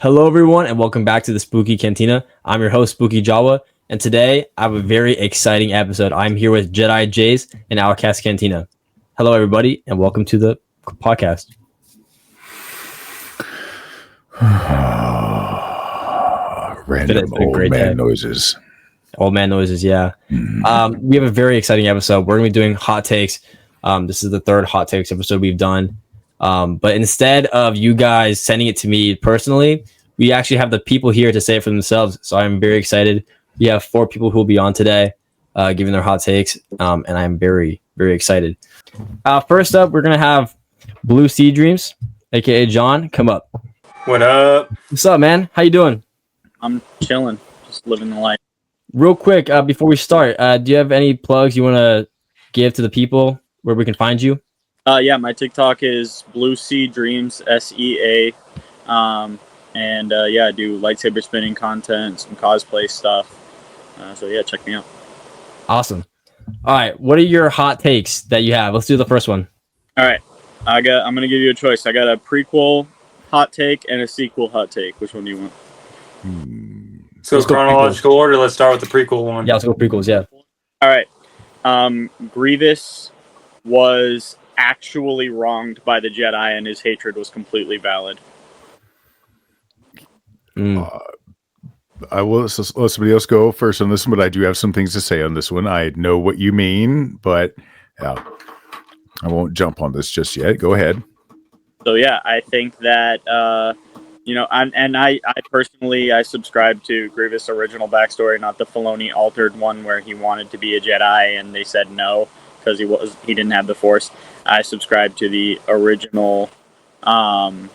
Hello, everyone, and welcome back to the Spooky Cantina. I'm your host, SpookyJawa, and today I have a very exciting episode. I'm here with Jedi Jays and Outcast Cantina. Hello, everybody, and welcome to the podcast. Random old man noises. Old man noises, yeah. We have a very exciting episode. We're going to be doing hot takes. This is the third hot takes episode we've done. But instead of you guys sending it to me personally, we actually have the people here to say it for themselves. So I'm very excited. We have 4 people who will be on today, giving their hot takes. And I'm very, very excited. First up, we're going to have Blue Sea Dreams, aka John. Come up. What up? What's up, man? How you doing? I'm chilling, just living the life. Real quick, before we start, do you have any plugs you want to give to the people where we can find you? Yeah, my TikTok is Blue Sea Dreams, SEA. And I do lightsaber spinning content, some cosplay stuff. So yeah, check me out. Awesome. All right, what are your hot takes that you have? Let's do the first one. All right, I'm gonna give you a choice. I got a prequel hot take and a sequel hot take. Which one do you want? So chronological order. Let's start with the prequel one. Yeah, let's go prequels. Yeah. All right. Grievous was actually wronged by the Jedi, and his hatred was completely valid. I will let somebody else go first on this one, but I do have some things to say on this one. I know what you mean, but yeah, I won't jump on this just yet. Go ahead. So yeah, I think that I personally subscribe to Grievous' original backstory, not the Filoni altered one where he wanted to be a Jedi and they said no because he didn't have the Force. I subscribe to the original, and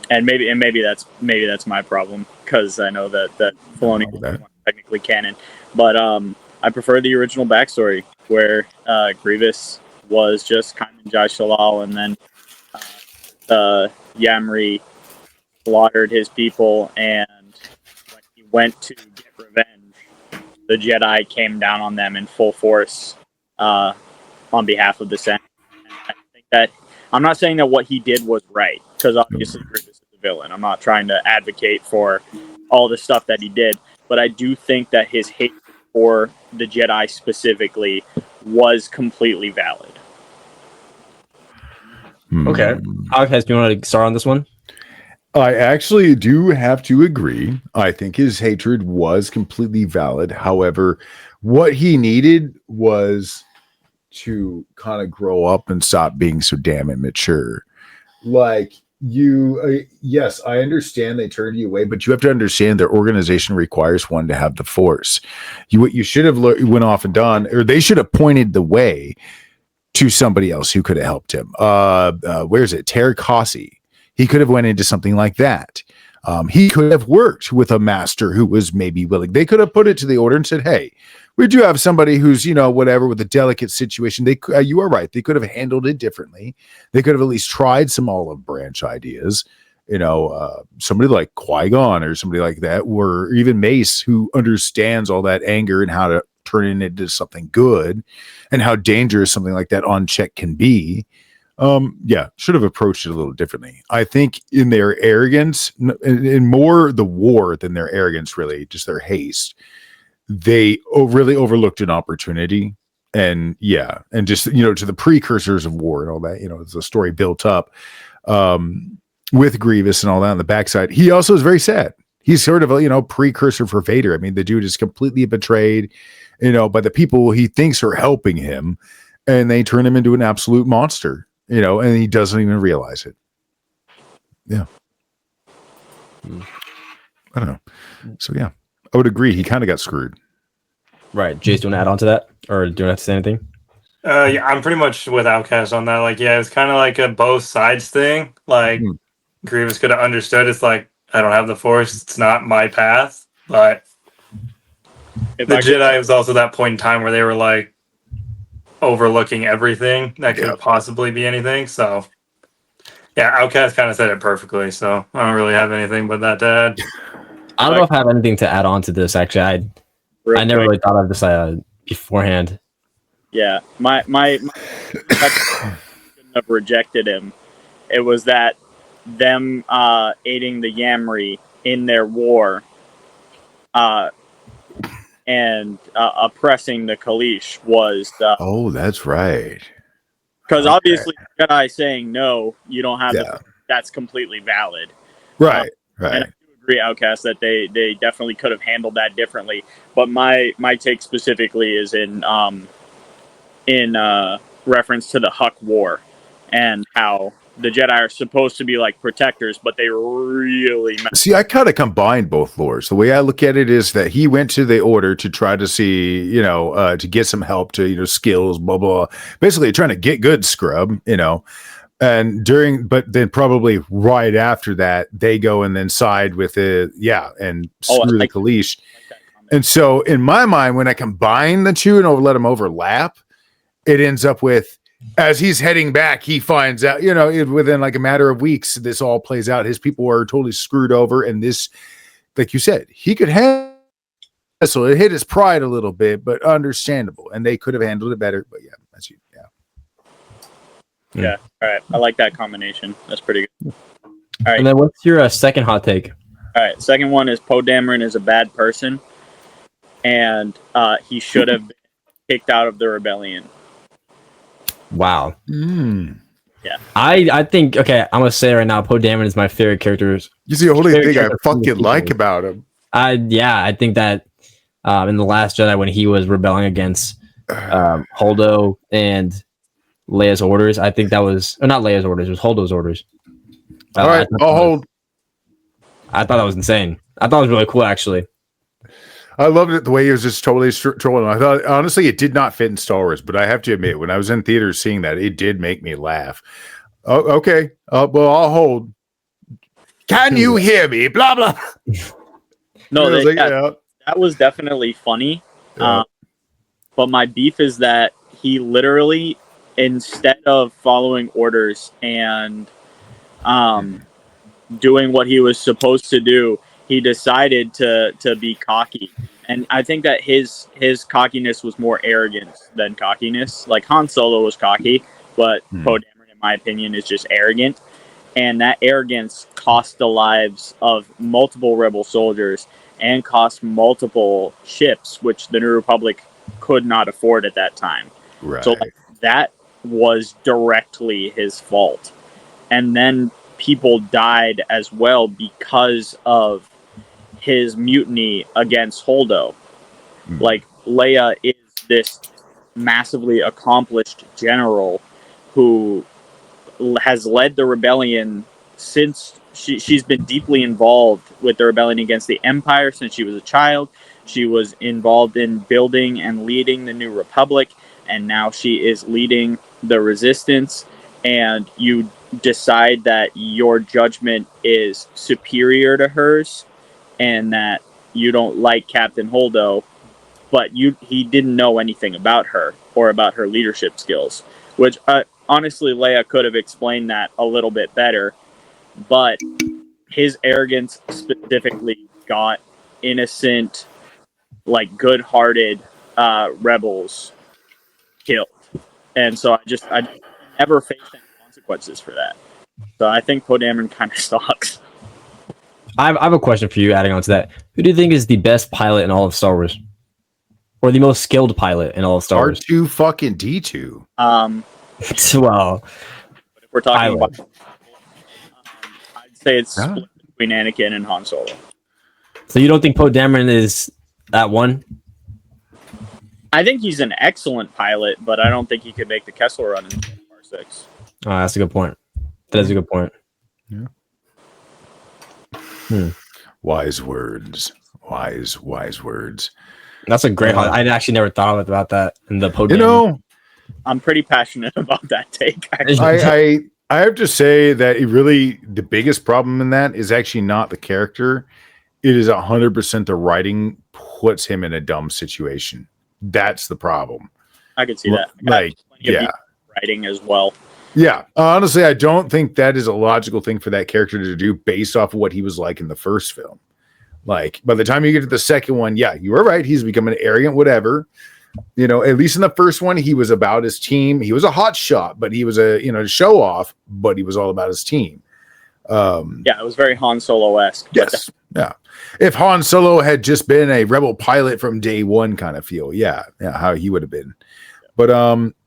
maybe that's my problem because I know that Filoni is technically canon, but I prefer the original backstory where Grievous was just kind of Jai Shalal, and then Yamri slaughtered his people, and when he went to get revenge, the Jedi came down on them in full force on behalf of the Senate. And I think that I'm not saying that what he did was right, because obviously Grievous is a villain. I'm not trying to advocate for all the stuff that he did, but I do think that his hate for the Jedi specifically was completely valid. Okay. Outcast, do you want to start on this one? I actually do have to agree. I think his hatred was completely valid. However, what he needed was to kind of grow up and stop being so damn immature. Like yes, I understand they turned you away, but you have to understand their organization requires one to have the Force. What you should have went off and done, or they should have pointed the way to somebody else who could have helped him. Where is it? Terry Cossey. He could have went into something like that. He could have worked with a master who was maybe willing. They could have put it to the order and said, hey, we do have somebody who's, whatever, with a delicate situation. You are right. They could have handled it differently. They could have at least tried some olive branch ideas. Somebody like Qui-Gon or somebody like that, or even Mace, who understands all that anger and how to turn it into something good and how dangerous something like that on check can be. Should have approached it a little differently. I think in their arrogance, in more the war than their arrogance, really, just their haste, they really overlooked an opportunity. And just, to the precursors of war and all that, as the story built up with Grievous and all that on the backside, he also is very sad. He's sort of a, precursor for Vader. I mean, the dude is completely betrayed, by the people he thinks are helping him, and they turn him into an absolute monster. And he doesn't even realize it. Yeah. I don't know. So, yeah, I would agree. He kind of got screwed. Right. Jace, do you want to add on to that? Or do you have to say anything? I'm pretty much with Outcast on that. Like, yeah, it's kind of like a both sides thing. Like, Grievous could have understood. It's like, I don't have the Force. It's not my path. But the Jedi was also that point in time where they were like, overlooking everything that could possibly be anything. So yeah, Outcast kind of said it perfectly, so I don't really have anything but that to add. I don't know if I have anything to add on to this. Actually, I never really thought of this beforehand. Yeah, my couldn't have rejected him. It was that them aiding the Yamri in their war and oppressing the Kalish was oh, that's right. because obviously Jedi saying no, you don't have Yeah. that's completely valid. Right. And I Right. do agree, Outcast, that they definitely could have handled that differently. But my take specifically is in reference to the Huck War and how the Jedi are supposed to be like protectors, but they really See, I kind of combined both lores. The way I look at it is that he went to the Order to try to see, to get some help to, skills, blah, blah, basically trying to get good scrub, and but then probably right after that, they go and then side with it. Yeah. And screw the Kalish. And so in my mind, when I combine the two and let them overlap, it ends up with, as he's heading back, he finds out, within like a matter of weeks, this all plays out. His people are totally screwed over. And this, like you said, he could handle it. So it hit his pride a little bit, but understandable. And they could have handled it better. But yeah, that's you. Yeah. Yeah. All right. I like that combination. That's pretty good. All right. And then what's your second hot take? All right. Second one is Poe Dameron is a bad person. And he should have been kicked out of the rebellion. Wow. Yeah. I think, okay, I'm going to say right now, Poe Dameron is my favorite character. You see the only thing I fucking like about him. I think that in The Last Jedi, when he was rebelling against Holdo and Leia's orders, I think that was, or not Leia's orders, it was Holdo's orders. All right, I'll hold. I thought that was insane. I thought it was really cool, actually. I loved it the way he was just totally trolling. I thought, honestly, it did not fit in Star Wars, but I have to admit, when I was in theaters seeing that, it did make me laugh. Oh, okay. Well, I'll hold. Can you hear me? Blah, blah. No, that was definitely funny. Yeah. But my beef is that he literally, instead of following orders and doing what he was supposed to do, he decided to be cocky. And I think that his cockiness was more arrogance than cockiness. Like Han Solo was cocky, but Poe Dameron, in my opinion, is just arrogant. And that arrogance cost the lives of multiple rebel soldiers and cost multiple ships, which the New Republic could not afford at that time. Right. So that was directly his fault. And then people died as well because of his mutiny against Holdo. Like, Leia is this massively accomplished general who has led the rebellion since she's been deeply involved with the rebellion against the Empire since she was a child. She was involved in building and leading the New Republic, and now she is leading the Resistance. And you decide that your judgment is superior to hers and that you don't like Captain Holdo, but he didn't know anything about her or about her leadership skills, which honestly Leia could have explained that a little bit better, but his arrogance specifically got innocent, like good-hearted rebels killed. And so I never faced any consequences for that. So I think Poe Dameron kind of sucks. I have a question for you adding on to that. Who do you think is the best pilot in all of Star Wars? Or the most skilled pilot in all of Star Wars? R2 fucking D2. Well, if we're talking about, I'd say it's split between Anakin and Han Solo. So you don't think Poe Dameron is that one? I think he's an excellent pilot, but I don't think he could make the Kessel Run in R6. Oh, that's a good point. That is a good point. Yeah. Wise words. Wise words. That's a great. I actually never thought about that in the Poe Dameron. I'm pretty passionate about that take. I have to say that the biggest problem in that is actually not the character. It is 100% the writing puts him in a dumb situation. That's the problem. I could see that. Writing as well. Yeah. Honestly, I don't think that is a logical thing for that character to do based off of what he was like in the first film. Like, by the time you get to the second one, yeah, you were right. He's becoming arrogant, whatever. At least in the first one, he was about his team. He was a hot shot, but he was to show off, but he was all about his team. Yeah, it was very Han Solo-esque. Yes. Yeah. If Han Solo had just been a rebel pilot from day one kind of feel, yeah, how he would have been. But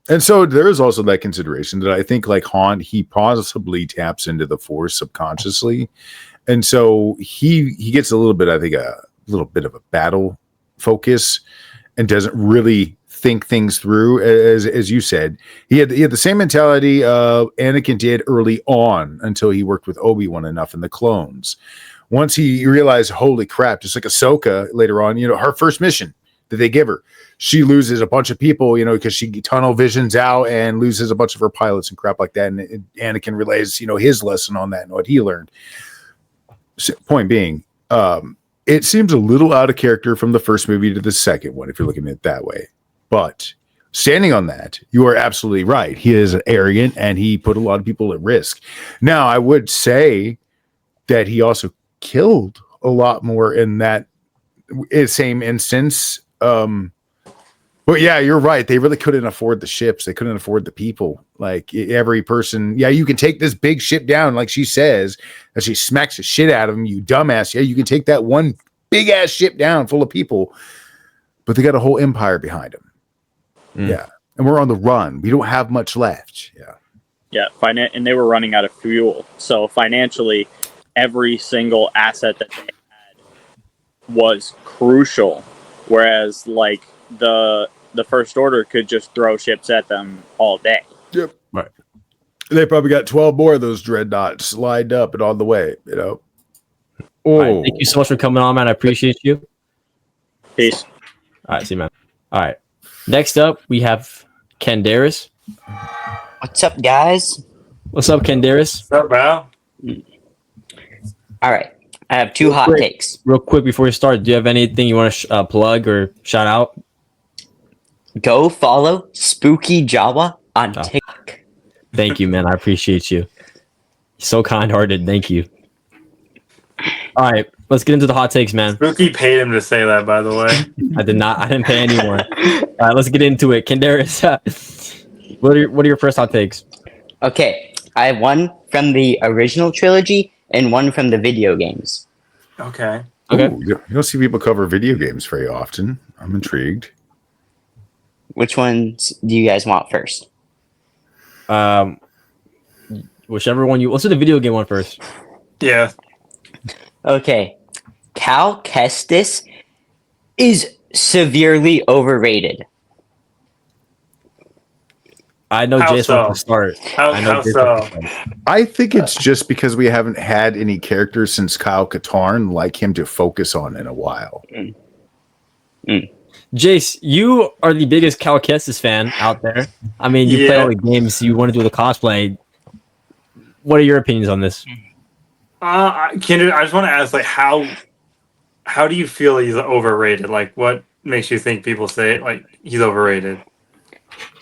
and so there is also that consideration that I think like Han, he possibly taps into the Force subconsciously. And so he gets a little bit, I think, a little bit of a battle focus and doesn't really think things through. As you said, he had the same mentality Anakin did early on until he worked with Obi-Wan enough in the clones. Once he realized, holy crap, just like Ahsoka later on, her first mission that they give her, she loses a bunch of people, because she tunnel visions out and loses a bunch of her pilots and crap like that. And Anakin relays, his lesson on that and what he learned. So, point being, it seems a little out of character from the first movie to the second one, if you're looking at it that way. But standing on that, you are absolutely right. He is arrogant and he put a lot of people at risk. Now, I would say that he also killed a lot more in that same instance. But yeah, you're right. They really couldn't afford the ships. They couldn't afford the people. Like every person, yeah, you can take this big ship down, like she says, as she smacks the shit out of him, you dumbass. Yeah, you can take that one big ass ship down full of people, but they got a whole empire behind them. Yeah. And we're on the run. We don't have much left. Yeah. Yeah. And they were running out of fuel. So financially, every single asset that they had was crucial. Whereas like the First Order could just throw ships at them all day. Yep. Right. They probably got 12 more of those dreadnoughts lined up and on the way, Oh. Right, thank you so much for coming on, man. I appreciate you. Peace. All right, see you, man. All right. Next up, we have Candaris. What's up, guys? What's up, Candaris? What's up, bro? All right. I have two hot takes. Real quick before we start, do you have anything you want to plug or shout out? Go follow SpookyJawa on TikTok. Thank you, man. I appreciate you. So kind-hearted. Thank you. All right, let's get into the hot takes, man. Spooky paid him to say that, by the way. I did not. I didn't pay anyone. All right, let's get into it. Candaris, what are your first hot takes? Okay, I have one from the original trilogy and one from the video games. Okay. Ooh, you don't see people cover video games very often. I'm intrigued. Which ones do you guys want first? Whichever one you. Let's do the video game one first. Yeah. Okay, Cal Kestis is severely overrated. I know How Jason so? from the start. How so? I think it's just because we haven't had any characters since Kyle Katarn like him to focus on in a while. Jace, you are the biggest Cal Kestis fan out there. I mean, you play all the games. You want to do the cosplay. What are your opinions on this? Kendra, I just want to ask, like, how do you feel he's overrated? Like, what makes you think people say like he's overrated?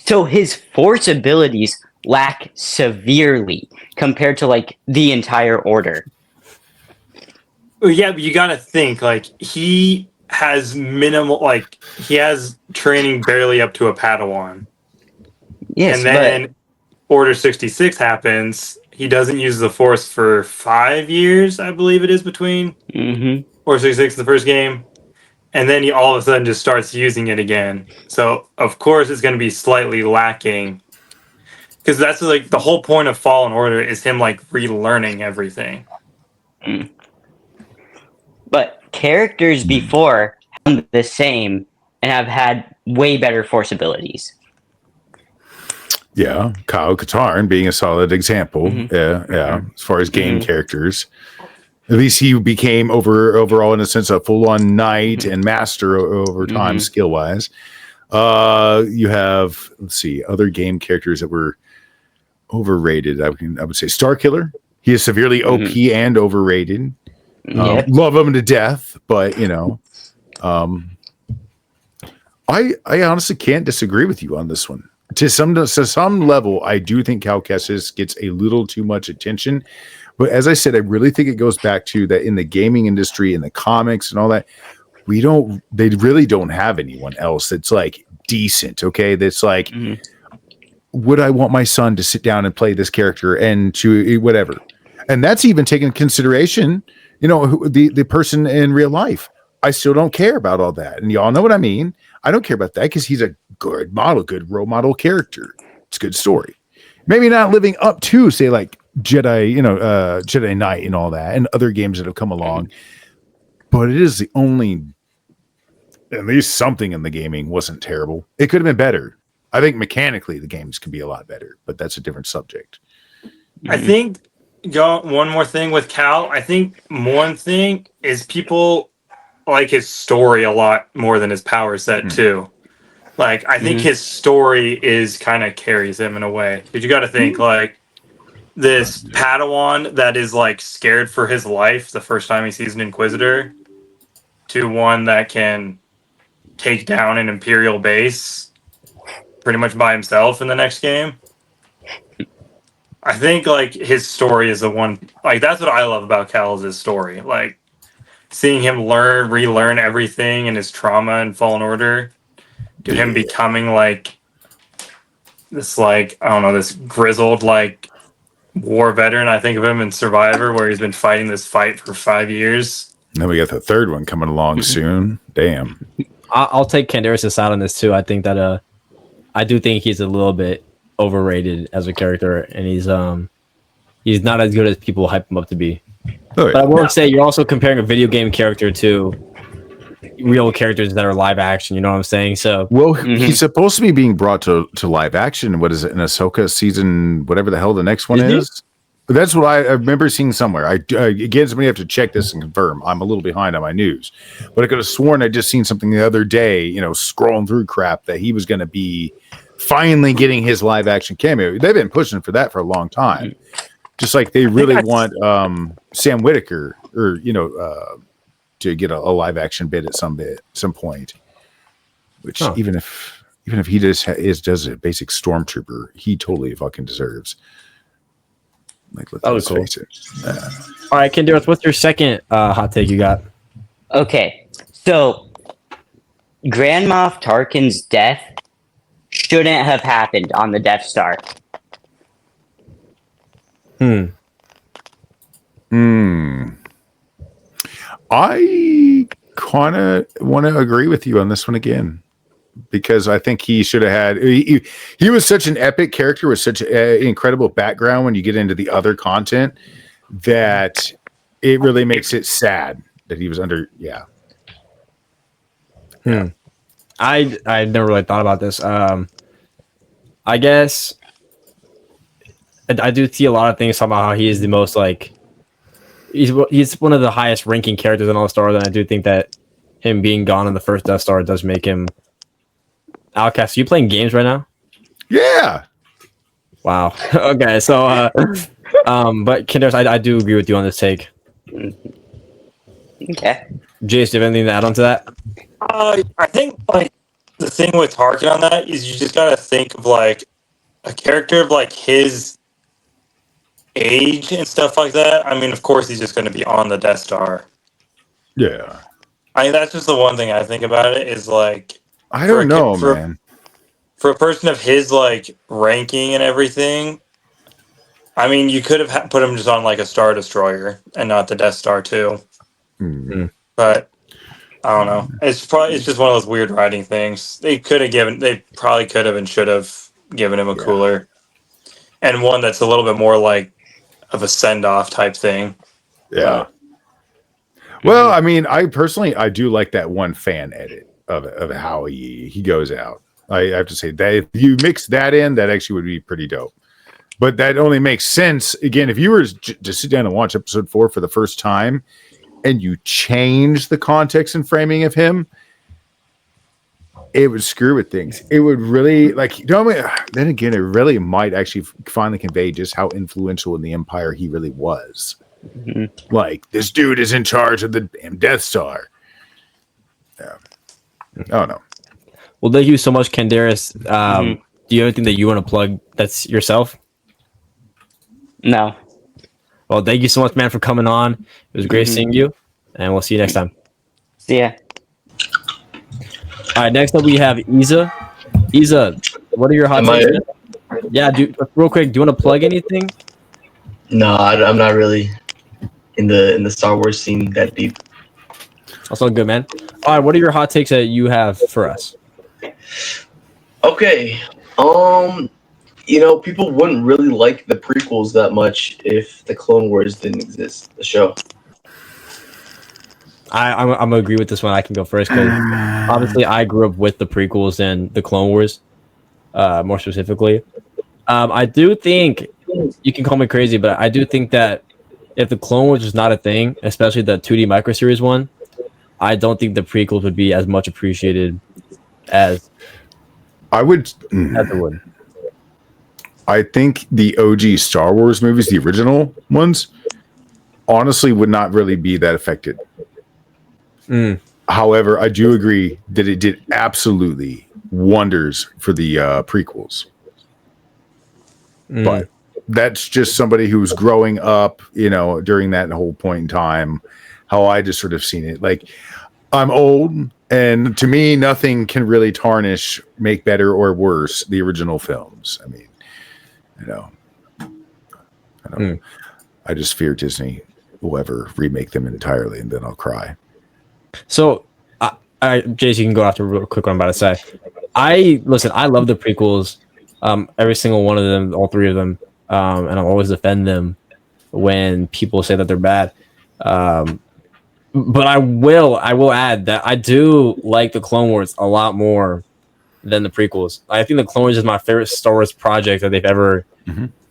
So his force abilities lack severely compared to like the entire order. Yeah, but you got to think like he has minimal, like he has training barely up to a Padawan. Yes, and then Order 66 happens. He doesn't use the Force for 5 years, I believe it is, between Order 66 and the first game. And then he all of a sudden just starts using it again. So, of course, it's going to be slightly lacking. Because that's like the whole point of Fallen Order is him like relearning everything. But characters before have the same and have had way better force abilities. Yeah, Kyle Katarn being a solid example. Yeah. As far as game characters, at least he became overall in a sense a full-on knight and master over time skill wise. You have other game characters that were overrated. I would say Starkiller. He is severely OP and overrated. Love him to death, but I honestly can't disagree with you on this one. To some level, I do think Cal Kestis gets a little too much attention. But as I said, I really think it goes back to that in the gaming industry, in the comics and all that, they really don't have anyone else that's like decent. Okay. That's like, would I want my son to sit down and play this character and to whatever? And that's even taking consideration, the person in real life. I still don't care about all that. And y'all know what I mean. I don't care about that because he's a good role model character. It's a good story. Maybe not living up to, say, like Jedi, Jedi Knight and all that, and other games that have come along. But it is the only, at least something in the gaming wasn't terrible. It could have been better. I think mechanically the games can be a lot better, but that's a different subject. I think one more thing with Cal. I think one thing is people like his story a lot more than his power set too. Like I think his story is kind of carries him in a way. Because you got to think like this Padawan that is like scared for his life the first time he sees an Inquisitor, to one that can take down an Imperial base pretty much by himself in the next game. I think like his story is the one, like that's what I love about Cal is his story. Like seeing him relearn everything and his trauma in Fallen Order, to him becoming like this, like, I don't know, this grizzled like war veteran. I think of him in Survivor, where he's been fighting this fight for 5 years. And then we got the third one coming along soon. Damn. I'll take Canderas' side on this too. I think that I do think he's a little bit overrated as a character, and he's not as good as people hype him up to be. Oh, yeah. But I will say you're also comparing a video game character to real characters that are live action. You know what I'm saying? So he's supposed to be being brought to live action. What is it, in Ahsoka season, whatever the hell the next one is? That's what I remember seeing somewhere. Again, somebody have to check this and confirm. I'm a little behind on my news, but I could have sworn I just seen something the other day, scrolling through crap, that he was going to be finally getting his live action cameo. They've been pushing for that for a long time. Just like they really want Sam Whitaker to get a live action bit at some point. Which even if he does a basic stormtrooper, he totally fucking deserves. Like, let's face it. All right, Canderas, what's your second hot take you got? Okay, so Grand Moff Tarkin's death shouldn't have happened on the Death Star. I kind of want to agree with you on this one again, because I think he should have had. He was such an epic character with such an incredible background. When you get into the other content, that it really makes it sad that he was under. Yeah. I never really thought about this. I guess I do see a lot of things talking about how he is the most like he's one of the highest ranking characters in all Star Wars, and I do think that him being gone in the first Death Star does make him. Outcast, are you playing games right now? Yeah. Wow. Okay, so but Canderas, I do agree with you on this take. Okay. Jace, do you have anything to add on to that? I think like the thing with Tarkin on that is you just gotta think of like a character of like his age and stuff like that. I mean, of course, he's just going to be on the Death Star. Yeah. I mean, that's just the one thing I think about it is like. I don't know, man. For a person of his like ranking and everything, I mean, you could have put him just on like a Star Destroyer and not the Death Star too. But I don't know. It's just one of those weird writing things. They probably could have and should have given him a cooler, and one that's a little bit more like of a send off type thing. Yeah. Well, I mean, I do like that one fan edit of how he goes out. I have to say that if you mix that in, that actually would be pretty dope. But that only makes sense again if you were to sit down and watch episode 4 for the first time, and you change the context and framing of him. It would screw with things. It would really then again, it really might actually finally convey just how influential in the Empire he really was. Like, this dude is in charge of the damn Death Star. Yeah. Oh no. Well, thank you so much, Canderas. Do you have anything that you want to plug that's yourself? No. Well, thank you so much, man, for coming on. It was great seeing you, and we'll see you next time. See ya. All right, next up we have Isa. Isa, what are your hot takes? Yeah, real quick, do you want to plug anything? No, I'm not really in the Star Wars scene that deep. That's all good, man. All right, what are your hot takes that you have for us? Okay. People wouldn't really like the prequels that much if the Clone Wars didn't exist, the show. I'm gonna agree with this one. I can go first because obviously I grew up with the prequels and the Clone Wars, more specifically. I do think you can call me crazy, but I do think that if the Clone Wars was not a thing, especially the 2D microseries one, I don't think the prequels would be as much appreciated as I would. as it would. I think the OG Star Wars movies, the original ones, honestly would not really be that affected. However, I do agree that it did absolutely wonders for the prequels. But that's just somebody who's growing up, during that whole point in time, how I just sort of seen it. Like, I'm old, and to me, nothing can really tarnish, make better or worse the original films. I mean, I just fear Disney will ever remake them entirely, and then I'll cry. So, Jace, you can go after real quick what I'm about to say. I love the prequels, every single one of them, all three of them, and I'll always defend them when people say that they're bad. But I will add that I do like the Clone Wars a lot more than the prequels. I think the Clone Wars is my favorite Star Wars project that they've ever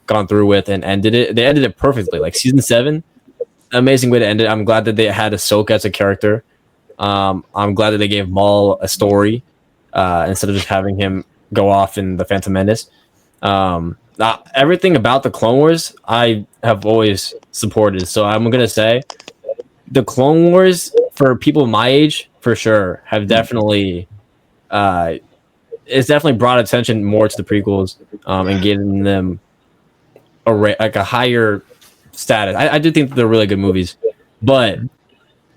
gone through with and ended it. They ended it perfectly. Like season 7, amazing way to end it. I'm glad that they had Ahsoka as a character. I'm glad that they gave Maul a story instead of just having him go off in the Phantom Menace. Everything about the Clone Wars I have always supported. So I'm gonna say the Clone Wars for people my age for sure have definitely it's definitely brought attention more to the prequels and getting them a higher status. I do think that they're really good movies, but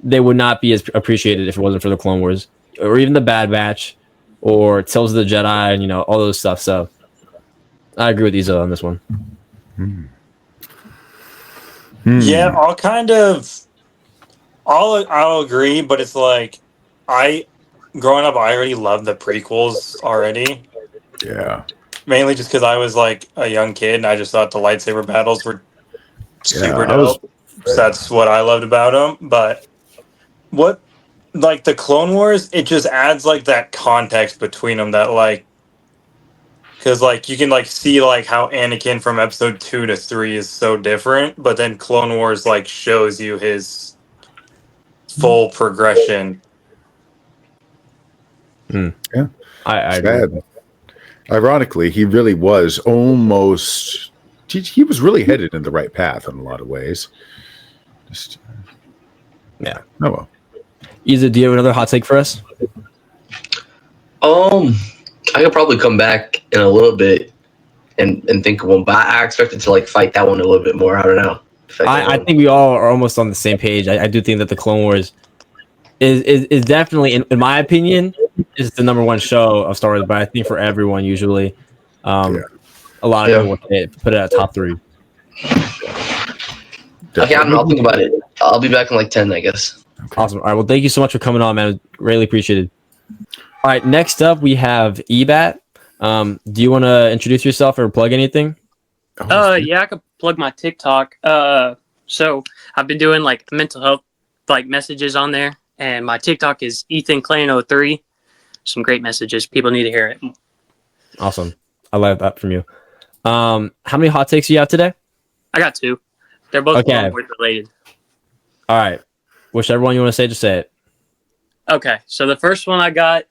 they would not be as appreciated if it wasn't for the Clone Wars or even the Bad Batch or Tales of the Jedi and all those stuff. So I agree with Izo on this one. Yeah, I'll agree, but it's like growing up, I already loved the prequels already. Yeah. Mainly just because I was like a young kid and I just thought the lightsaber battles were super dope. So that's what I loved about them. But the Clone Wars, it just adds like that context between them that because you can see how Anakin from episode 2 to 3 is so different, but then Clone Wars shows you his full progression. Yeah, I agree. Ironically, he really was almost. He was really headed in the right path in a lot of ways. Yeah. Oh well. Izo, do you have another hot take for us? I could probably come back in a little bit and think of one, but I expected to fight that one a little bit more. I don't know. I think we all are almost on the same page. I do think that the Clone Wars is definitely, in my opinion, is the number one show of Star Wars. But I think for everyone, usually, a lot of people would put it at top 3. Okay, I'll think about it. I'll be back in 10, I guess. Okay. Awesome. All right. Well, thank you so much for coming on, man. Greatly appreciated. All right. Next up, we have Ebat. Do you want to introduce yourself or plug anything? Yeah, I could plug my TikTok. So I've been doing mental health messages on there, and my TikTok is EthanClan03. Some great messages. People need to hear it. Awesome. I love that from you. How many hot takes do you have today? I got 2. They're both Clone Wars related. All right. Whichever one you want to say, just say it. Okay. So the first one I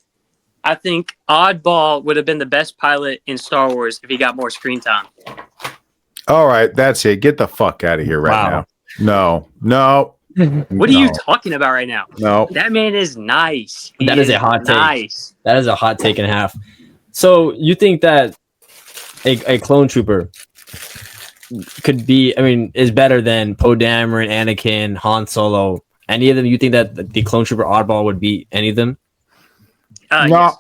think Oddball would have been the best pilot in Star Wars if he got more screen time. All right, that's it. Get the fuck out of here right now. No. What are you talking about right now? No. That man is nice. That is a hot take. Nice. That is a hot take and a half. So you think that a clone trooper could be, is better than Poe Dameron, Anakin, Han Solo, any of them? You think that the clone trooper Oddball would beat any of them? No,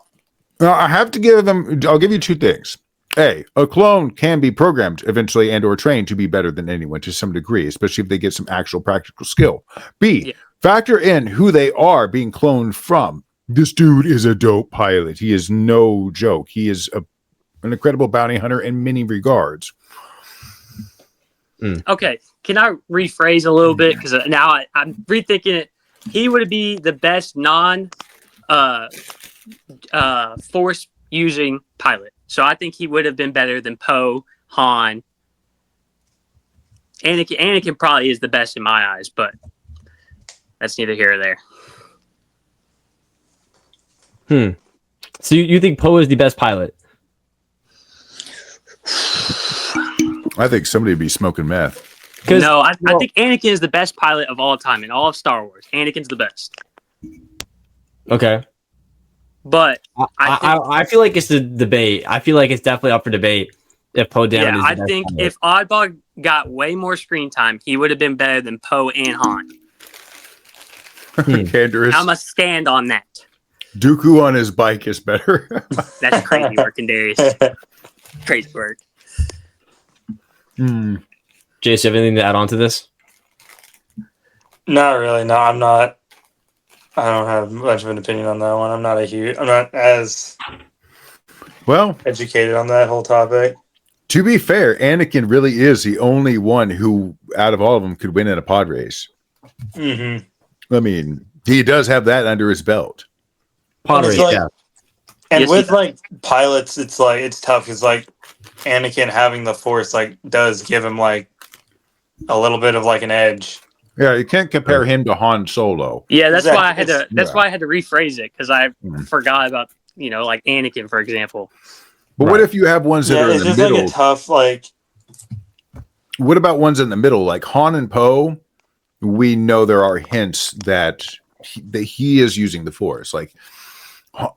I have to give them. I'll give you 2 things. A clone can be programmed eventually and or trained to be better than anyone to some degree, especially if they get some actual practical skill. B, factor in who they are being cloned from. This dude is a dope pilot. He is no joke. He is an incredible bounty hunter in many regards. Okay, can I rephrase a little bit? Because now I'm rethinking it. He would be the best force using pilot. So I think he would have been better than Poe, Han. Anakin probably is the best in my eyes, but that's neither here or there. So you think Poe is the best pilot? I think somebody would be smoking meth. No, I think Anakin is the best pilot of all time in all of Star Wars. Anakin's the best. Okay. But I feel like it's a debate. I feel like it's definitely up for debate if Poe Dameron is the I best think pilot. if Oddball got way more screen time, he would have been better than Poe and Han. Canderous. I'm a stand on that. Dooku on his bike is better. That's crazy work, Darius. Crazy work. Jace, you have anything to add on to this? Not really. No, I'm not. I don't have much of an opinion on that one. I'm not as Well, educated on that whole topic. to be fair, Anakin really is the only one who, out of all of them, could win in a pod race. Mm-hmm. I mean, he does have that under his belt. Pod race, yeah. And Yes, with like pilots, it's tough because like Anakin having the Force does give him like a little bit of like an edge. Yeah, you can't compare him to Han Solo. Yeah, that's Exactly. why I had to. That's Yeah. why I had to rephrase it because I forgot about like Anakin, for example. But what if you have ones that Yeah, are in it's the just middle? like a tough like. What about ones in the middle, like Han and Poe? We know there are hints that he is using the Force. Like,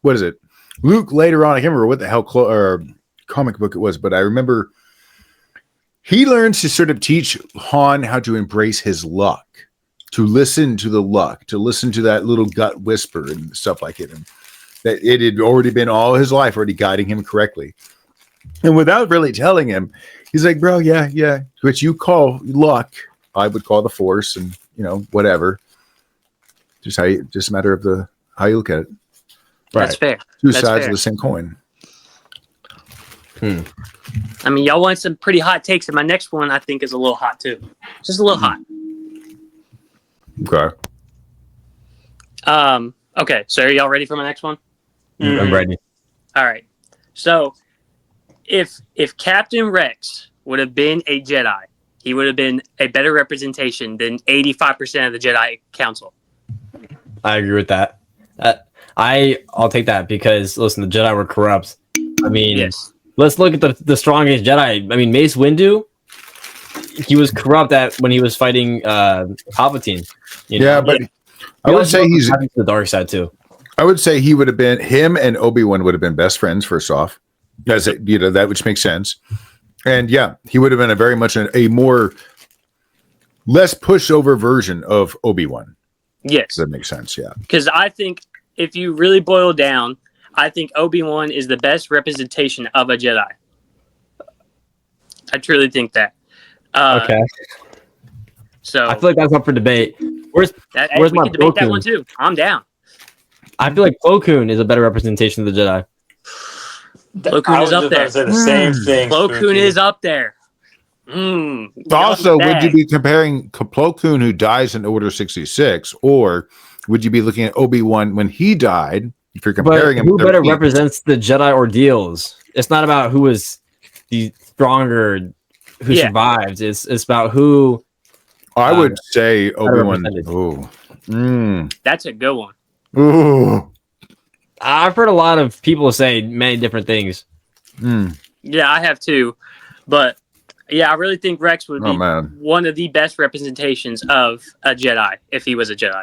what is it? Luke later on, I can't remember what the hell comic book it was, but I remember he learns to sort of teach Han how to embrace his luck, to listen to the luck, to listen to that little gut whisper and stuff like it. And that it had already been all his life already guiding him correctly. And without really telling him, he's like, bro, yeah, which you call luck, I would call the Force, and whatever. Just a matter of how you look at it. That's fair. Two That's sides fair. of the same coin. I mean, y'all want some pretty hot takes, and my next one I think is a little hot too. Just a little hot. Okay. Okay, so are y'all ready for my next one? I'm ready. All right. So, if Captain Rex would have been a Jedi, he would have been a better representation than 85% of the Jedi Council. I agree with that. I'll take that because listen, the Jedi were corrupt. I mean, Yes. let's look at the strongest Jedi. I mean, Mace Windu, he was corrupt when he was fighting Palpatine. Yeah, but I would say he's having the dark side too. I would say he would have been him and Obi-Wan would have been best friends first off. That which makes sense. And yeah, he would have been a very much a more less pushover version of Obi-Wan. Yes. That makes sense, yeah. Because I think if you really boil down, I think Obi-Wan is the best representation of a Jedi. I truly think that. Okay. So I feel like that's up for debate. Where's we my can debate that Plo one too. I'm down. I feel like Plo Koon is a better representation of the Jedi. Plo Koon is up there. I was just about to say the same thing. Plo Koon Spooky. is up there. Also, would you be comparing Plo Koon who dies in Order 66, or would you be looking at Obi-Wan when he died? If you're comparing But him, who with better 13? represents the Jedi ordeals? It's not about who is the stronger, who survived. It's about who. I would say Obi-Wan. represented. That's a good one. Ooh. I've heard a lot of people say many different things. Yeah, I have too. But yeah, I really think Rex would be one of the best representations of a Jedi if he was a Jedi.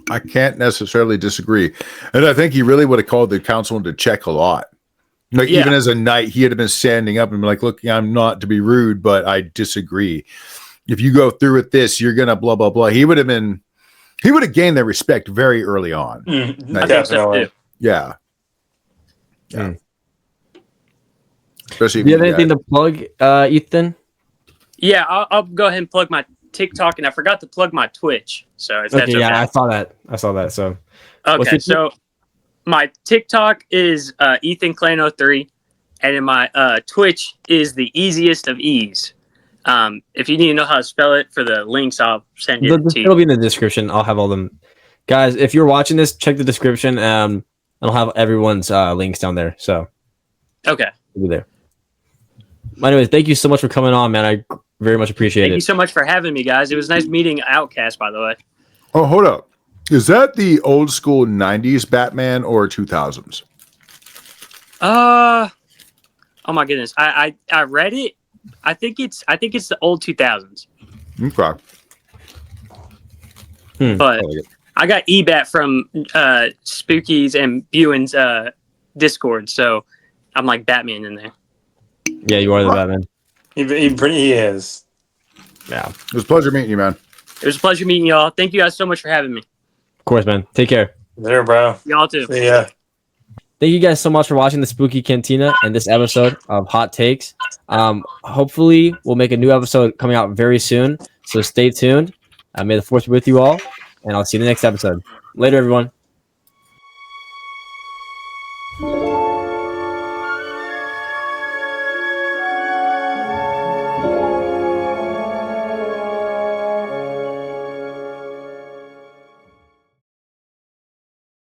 I can't necessarily disagree. And I think he really would have called the council into check a lot. Like, even as a knight, he had been standing up and been like, look, I'm not to be rude, but I disagree. If you go through with this, you're going to blah, blah, blah. He would have gained their respect very early on. I think so too. Yeah. Especially if Do you have got- anything to plug, Ethan? Yeah, I'll go ahead and plug my TikTok, and I forgot to plug my Twitch. So if that's Okay, okay. yeah, I saw that. So what's Okay, your so my TikTok is Ethan Clan 03, and then my Twitch is the easiest of ease. If you need to know how to spell it for the links, I'll send it to it'll you. be in the description. I'll have all them. Guys, if you're watching this, check the description. I'll have everyone's links down there. So Okay. it'll be there. Anyways, thank you so much for coming on, man. I very much appreciate Thank it. you so much for having me, guys. It was nice meeting Outcast, by the way. Oh, hold up. Is that the old school 90s Batman or 2000s? Oh my goodness. I read it. I think it's the old 2000s. Okay. But I like it. I got EBAT from Spookies and Buen's Discord, so I'm like Batman in there. Yeah, you are the Batman. He is. Yeah, It was a pleasure meeting you, man. It was a pleasure meeting y'all. Thank you guys so much for having me. of course, man. Take care. There, bro. Y'all too. See ya. Thank you guys so much for watching the Spooky Cantina and this episode of Hot Takes. Hopefully, we'll make a new episode coming out very soon. So stay tuned. May the force be with you all, and I'll see you in the next episode. Later, everyone.